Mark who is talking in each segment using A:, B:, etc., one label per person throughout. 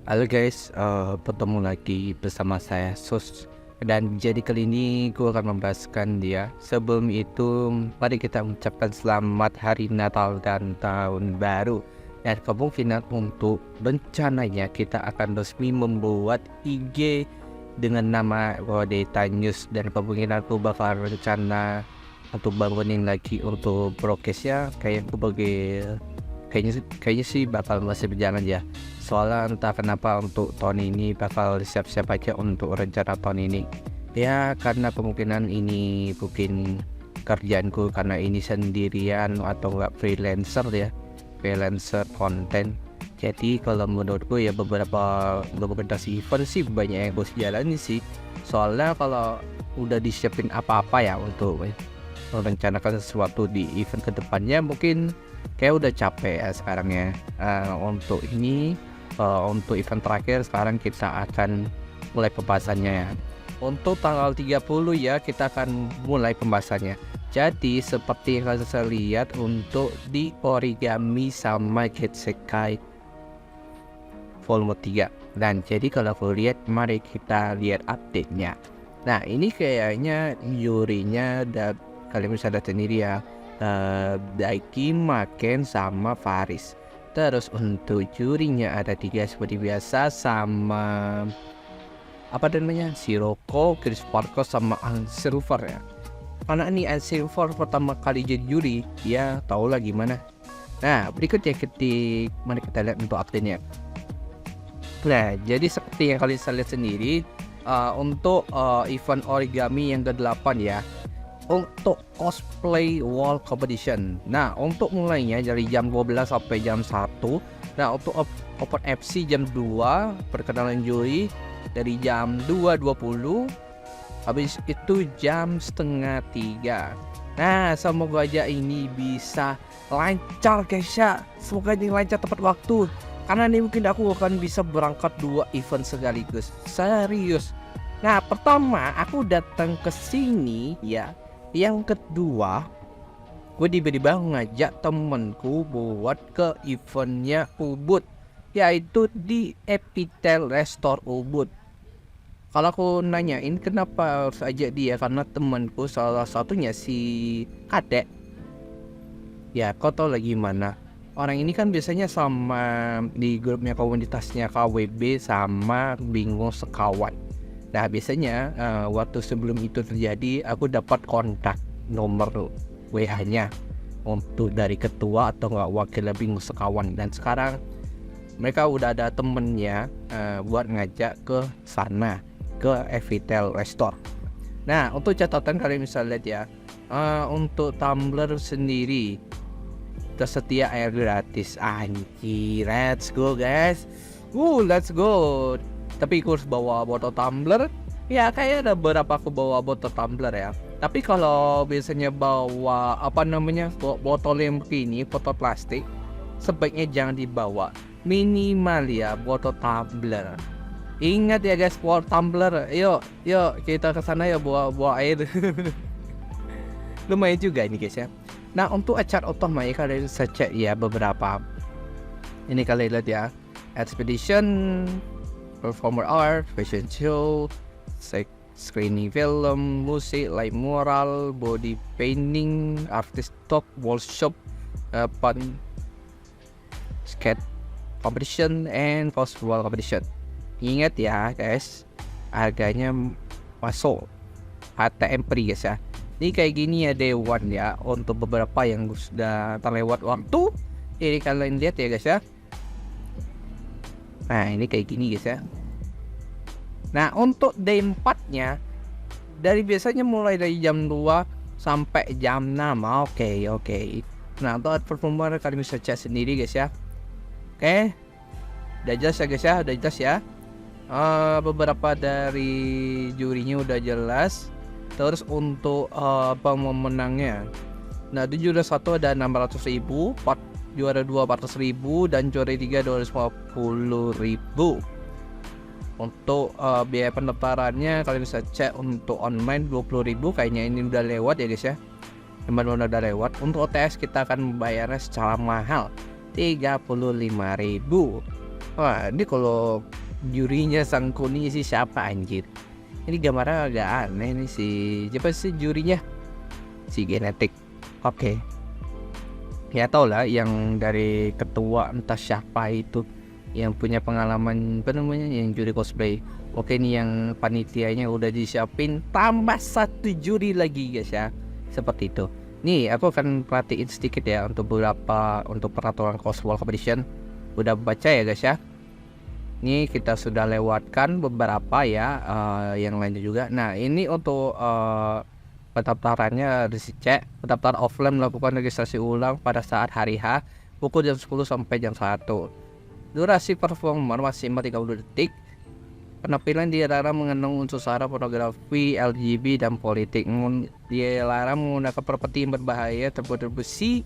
A: Halo guys, bertemu lagi bersama saya Sus. Dan jadi kali ini gue akan membahaskan dia. Sebelum itu, mari kita ucapkan selamat Hari Natal dan Tahun Baru. Dan kemungkinan untuk rencananya kita akan resmi membuat IG dengan nama Rodeta News. Dan kemungkinan tuh bakal rencana untuk bangunin lagi untuk broadcastnya kayaknya sih bakal masih berjalan ya. Soalnya entah kenapa untuk tahun ini bakal siap-siap aja untuk rencana tahun ini. Ya karena kemungkinan ini mungkin kerjaanku karena ini sendirian atau enggak freelancer ya. Freelancer konten. Jadi kalau menurutku ya beberapa dokumentasi event sih banyak yang harus jalani sih. Soalnya kalau udah disiapin apa-apa ya untuk merencanakan sesuatu di event kedepannya mungkin kayak udah capek ya sekarang ya. Untuk event terakhir sekarang kita akan mulai pembahasannya ya. Untuk tanggal 30 ya kita akan mulai pembahasannya. Jadi seperti yang kalian bisa lihat untuk di origami sama Getsekai volume 3. Dan jadi kalau aku lihat, mari kita lihat update-nya. Nah ini kayaknya jurinya kalian bisa lihat sendiri ya. Daiki, Maken, sama Faris. Terus untuk jurinya ada 3 seperti biasa sama apa namanya Sirocco, Chris Parker sama Silver ya. Karena ini Silver pertama kali jadi juri, ya tahu lah gimana. Nah berikutnya mari kita lihat untuk update-nya. Nah jadi seperti yang kalian bisa lihat sendiri untuk event origami yang ke-8 ya. Untuk cosplay wall competition. Nah untuk mulainya dari jam 12 sampai jam 1. Nah untuk open FC jam 2, perkenalan juri dari jam 2.20. Habis itu jam setengah 3. Nah semoga aja ini bisa lancar guys ya. Semoga ini lancar tepat waktu. Karena ini mungkin aku akan bisa berangkat 2 event sekaligus. Serius. Nah pertama aku datang ke sini ya. Yang kedua, gue tiba-tiba ngajak temenku buat ke eventnya Ubud, yaitu di Epitel Restore Ubud. Kalau aku nanyain kenapa harus ajak dia, karena temenku salah satunya si Kadek. Ya kau tau lagi mana. Orang ini kan biasanya sama di grupnya komunitasnya KWB sama Bingung Sekawan. Nah biasanya waktu sebelum itu terjadi aku dapat kontak nomor WA-nya untuk dari ketua atau nggak wakil Bingung Sekawan, dan sekarang mereka udah ada temennya buat ngajak ke sana ke Evitel Restore. Nah untuk catatan kalian bisa lihat ya, untuk tumbler sendiri tersedia air gratis. Anjir, let's go guys. Let's go. Tapi aku harus bawa botol tumbler. Ya kayak ada beberapa aku bawa botol tumbler ya. Tapi kalau biasanya bawa botol yang begini, botol plastik, sebaiknya jangan dibawa. Minimal ya botol tumbler. Ingat ya guys, botol tumbler. Yuk kita ke sana ya bawa air. Lumayan juga ini guys ya. Nah untuk acara utama ya kalian bisa cek ya beberapa. Ini kalian lihat ya. Expedition, performer art, fashion show, screening film, musik, live mural, body painting, artist talk, workshop, skate competition, and visual competition. Ingat ya guys, harganya masuk ATM free guys ya. Ini kayak gini ya day one ya. Untuk beberapa yang sudah terlewat waktu, ini kalian lihat ya guys ya. Nah ini kayak gini guys ya. Nah untuk day 4 nya dari biasanya mulai dari jam 2 sampai jam 6. Oke. Nah untuk performer kalian bisa cek sendiri guys ya. Oke, udah jelas ya guys ya. Udah jelas ya. Beberapa dari jurinya udah jelas. Terus untuk pemenangnya, nah itu juara 1 ada 600.000, juara 2 400.000, dan juara 3 250.000. Untuk biaya pendaftarannya kalian bisa cek untuk online 20.000. Kayaknya ini udah lewat ya guys ya. Benar-benar udah lewat. Untuk OTS kita akan membayarnya secara mahal 35.000. Wah, ini kalau jurinya sang kuning sih siapa anjir? Ini gambarnya agak aneh nih siapa sih jurinya? Si Genetik. Oke. Ya tau lah yang dari ketua entah siapa itu yang punya pengalaman apa namanya yang juri cosplay. Oke nih yang panitianya udah disiapin tambah satu juri lagi guys ya. Seperti itu. Nih aku akan perhatiin sedikit ya untuk beberapa untuk peraturan cosplay competition. Udah baca ya guys ya. Ini kita sudah lewatkan beberapa ya yang lainnya juga. Nah ini untuk pendaftarannya harus dicek. Pendaftaran offline melakukan registrasi ulang pada saat hari H pukul jam 10 sampai jam 1. Durasi performer maksimal 30 detik. Penampilan dilarang mengandung unsur sara, pornografi, LGB dan politik. Dilarang menggunakan properti yang berbahaya, terbuat dari besi,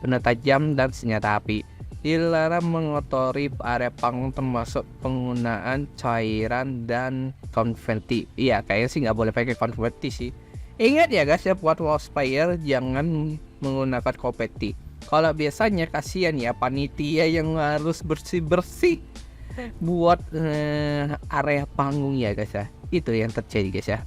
A: benda tajam dan senjata api. Dilarang mengotori area panggung termasuk penggunaan cairan dan konfeti. Iya kayaknya sih nggak boleh pakai konfeti sih. Ingat ya guys ya buat cosplayer jangan menggunakan konfeti. Kalau biasanya kasihan ya panitia yang harus bersih-bersih buat area panggung ya guys ya. Itu yang terjadi guys ya.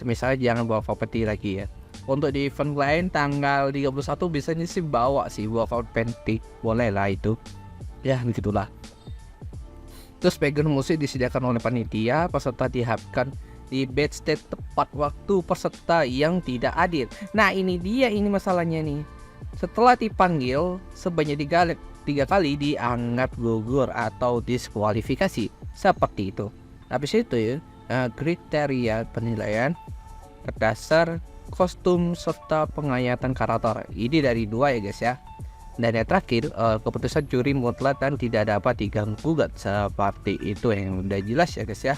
A: Misalnya jangan bawa konfeti lagi ya. Untuk di event lain tanggal 31 biasanya sih bawa konfeti. Boleh lah itu. Ya begitulah. Terus background musik disediakan oleh panitia. Peserta diharapkan di backstage tepat waktu peserta yang tidak hadir. Nah ini masalahnya nih. Setelah dipanggil sebanyak 3 kali dianggap gugur atau diskualifikasi seperti itu. Habis itu ya kriteria penilaian berdasar kostum serta pengayatan karakter. Ini dari 2 ya guys ya. Dan yang terakhir keputusan juri mutlak dan tidak dapat diganggu gugat seperti itu yang udah jelas ya guys ya.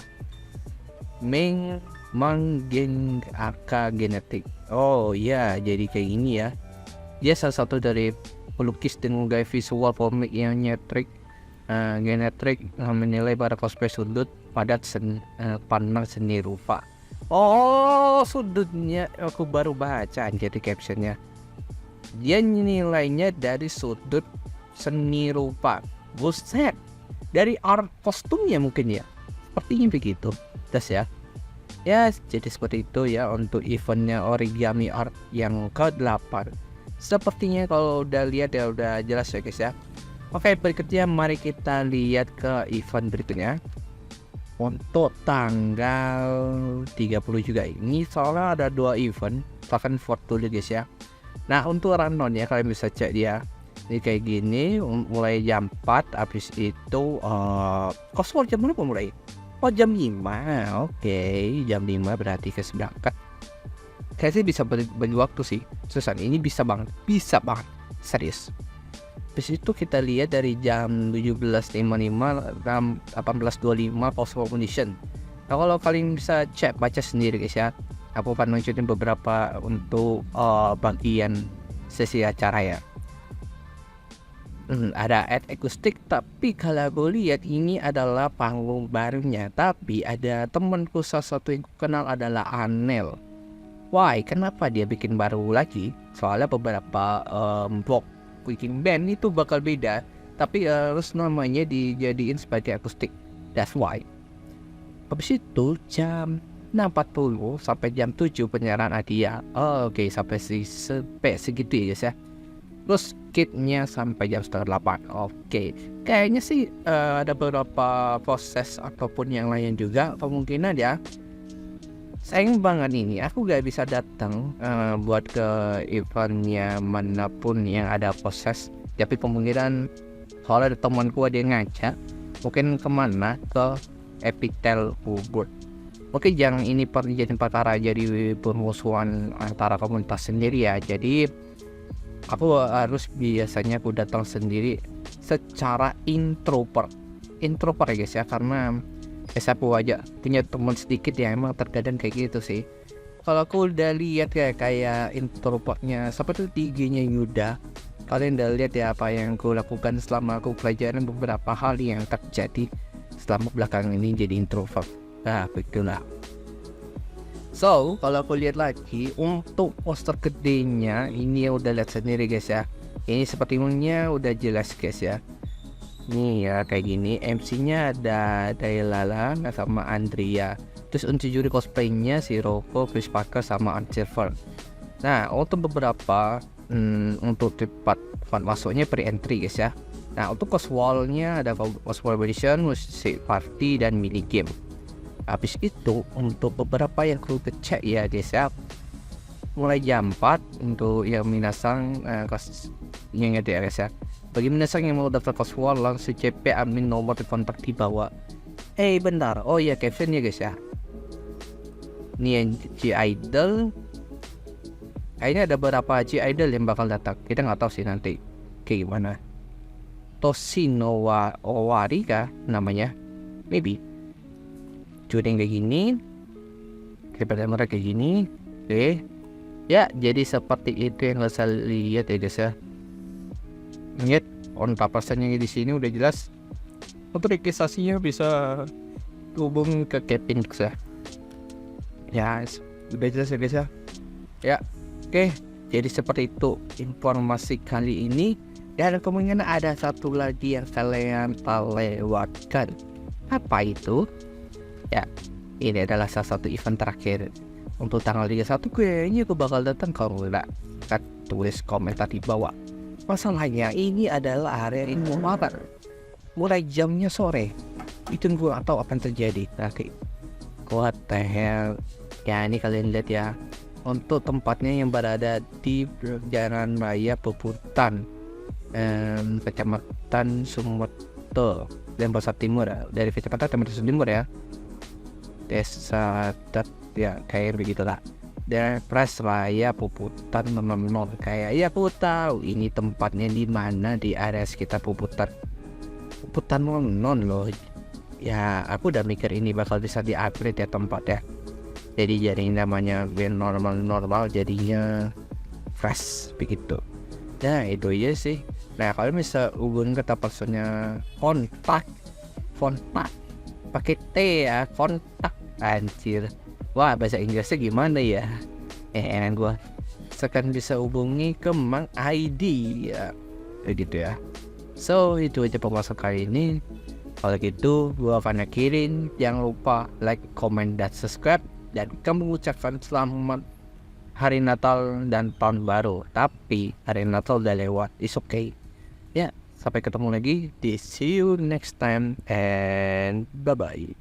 A: Manggeng Aka Genetik. Oh ya jadi kayak gini ya. Dia salah satu dari pelukis dan gaya visual komik yang Genetik menilai para cosplay sudut padat pandang seni rupa. Oh sudutnya aku baru baca jadi captionnya. Dia nilainya dari sudut seni rupa. Buset, dari art kostumnya mungkin ya. Sepertinya begitu. Terus ya. Ya jadi seperti itu ya untuk eventnya Origami Art yang ke-8. Sepertinya kalau udah lihat ya udah jelas ya guys ya. Oke berikutnya mari kita lihat ke event berikutnya. Untuk tanggal 30 juga ini soalnya ada 2 event. Silahkan vote dulu guys ya. Nah untuk rundown ya kalian bisa cek dia. Ini kayak gini mulai jam 4. Habis itu cosplay jam berapa mulai? Oh jam 5. Oke jam 5 berarti ke berangkat. Kayak sih bisa bagi waktu sih. Susan ini bisa banget serius. Habis itu kita lihat dari jam 17.55 jam 18.25 post condition. Nah kalau kalian bisa cek baca sendiri guys ya. Aku akan nunjukin beberapa untuk bagian sesi acara ya. Ada ad akustik, tapi kalau gue lihat ini adalah panggung barunya. Tapi ada temanku salah satu yang kenal adalah Anel. Why? Kenapa dia bikin baru lagi? Soalnya beberapa blog bikin band itu bakal beda, tapi harus namanya dijadiin sebagai akustik. That's why. Habis itu jam 6.40 sampai jam 7 penyiaran hadiah. Oke, sampai segitu ya guys ya. Terus kitnya sampai jam 7:30. Oke, kayaknya sih ada beberapa proses ataupun yang lain juga kemungkinan ya. Sayang banget ini aku gak bisa datang buat ke eventnya manapun yang ada proses. Tapi kemungkinan kalau ada temanku ada yang ngajak mungkin kemana ke Epitel Ubud. Oke, jangan ini jadi perkara jadi permusuhan antara komunitas sendiri ya. Jadi aku harus biasanya aku datang sendiri secara introvert ya guys ya, karena saya punya teman sedikit ya emang terkadang kayak gitu sih. Kalau aku udah lihat kayak introvertnya seperti IG-nya Yuda, kalian udah lihat ya apa yang aku lakukan selama aku pelajaran beberapa hal yang terjadi selama belakangan ini jadi introvert. Nah begitulah. So kalau aku lihat lagi untuk poster gedenya ini udah lihat sendiri guys ya. Ini sepertinya udah jelas guys ya. Nih ya kayak gini, MC-nya ada Dailala sama Andrea. Terus untuk juri cosplaynya si Rocco, Chris Parker sama Ant Silver. Nah untuk beberapa untuk tempat masuknya pre-entry guys ya. Nah untuk coswall-nya ada coswall edition, musik party dan mini game. Habis itu untuk beberapa yang perlu kecek ya guys ya, mulai jam 4 untuk yang minasang yang ada guys ya. Bagi minasang yang mau daftar coswall langsung CP admin nomor telepon di bawah. Bentar, oh ya Kevin ya guys ya. Nih yang G-Idol, kayaknya ada beberapa G-Idol yang bakal datang. Kita nggak tahu sih nanti kayak gimana. Toshino Owari kah namanya? Maybe. Judi kayak gini, kita mereka kayak gini. Oke. Ya, jadi seperti itu yang saya lihat ya guys ya. Ingat, on papasannya di sini udah jelas. Untuk registrasinya bisa hubung ke Kevin guys ya. Ya, udah jelas ya guys ya. Ya, oke. Jadi seperti itu informasi kali ini. Dan kemungkinan ada satu lagi yang kalian lewatkan. Apa itu? Ya, ini adalah salah satu event terakhir untuk tanggal 31. Kayaknya aku bakal datang. Kalau enggak, tulis komentar di bawah. Masalahnya ini adalah area info mabar, mulai jamnya sore. Itu gue gak tahu apa yang terjadi. Oke, what the hell. Ya ini kalian lihat ya, untuk tempatnya yang berada di Jalan Raya Puputan, Kecamatan Sumoto, Denpasar Timur ya. Dari Kecamatan Denpasar Timur ya, Desa ya kayak begitulah. Dan Pres Raya Puputan nomor kayak ya aku tahu ini tempatnya di mana, di area sekitar Puputan non loh ya. Aku udah mikir ini bakal bisa di-upgrade ya tempatnya, jadi namanya band normal jadinya fresh begitu. Nah itu aja sih. Nah kalian bisa hubungi ke personnya kontak pakai T ya, kontak anjir. Wah bahasa Inggrisnya gimana ya? Gua sekarang bisa hubungi ke Mang ID ya, gitu ya. So itu aja pembahasan kali ini. Kalau gitu gua akan akhirin. Jangan lupa like, comment, dan subscribe. Dan kamu mengucapkan selamat Hari Natal dan Tahun Baru. Tapi Hari Natal udah lewat, it's okay. Ya, sampai ketemu lagi di see you next time and bye bye.